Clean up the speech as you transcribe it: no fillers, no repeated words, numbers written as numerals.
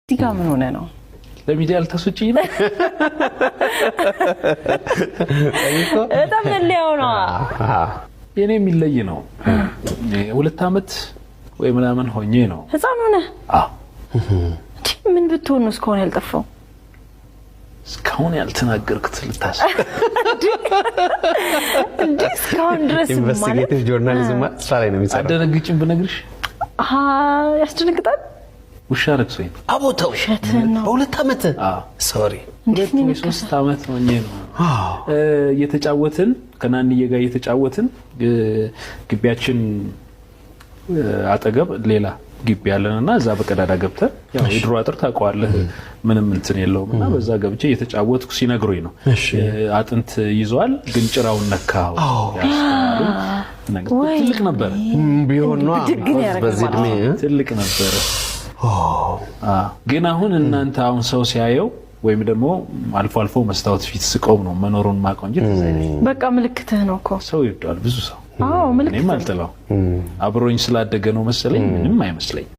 ዲጋ ምን ሆነ ነው ለሚዲያ ልታስወጪ ነው በጣም ለሊያው ነው የኔ የሚለይ ነው 2 አመት ወይ ምናምን ሆኜ ነው ህፃን ሆነ ምን ብትሆን ነው እስካሁን ያልጠፋው እስካሁን ያልተናገርኩት ልታስ እንዴ እስካሁን ድረስ ኢንቨስቲጌቲቭ ጆርናሊዝም ሳላይ ነው የሚሰራው አደነግጭም ብነግርሽ ያስደነግጣል ውሻ ረክሶኝ አቦታው በ2 አመት ሶሪ 3 አመት ሆኜ ነው የተጫወትን ከናንዬ ጋር የተጫወትን ግቢያችን አጠገብ ሌላ ግቢ ያለንና እዛ በቀዳዳ ገብተን ያው የድሮ አጥር ታውቀዋለህ ምንም እንትን የለውምና በዛ ገብቼ የተጫወትኩ ሲነግሩኝ ነው አጥንት ይዟል ግን ጭራውን ነካው ያስታሉ ነገር ትልቅ ነበር ቢሆን ነው በዚህ እድሜ ትልቅ ነበር ግን አሁን እናንተ አሁን ሰው ሲያየው ወይም ደግሞ አልፎ አልፎ መስታወት ፊት ስቆም ነው መኖሩን ማቆንጀት በቃ ምልክትህ ነው እኮ ሰው ይወዳል ብዙ ሰው ምልክት እኔም አልጠላው አብሮኝ ስላደገ ነው መሰለኝ ምንም አይመስለኝ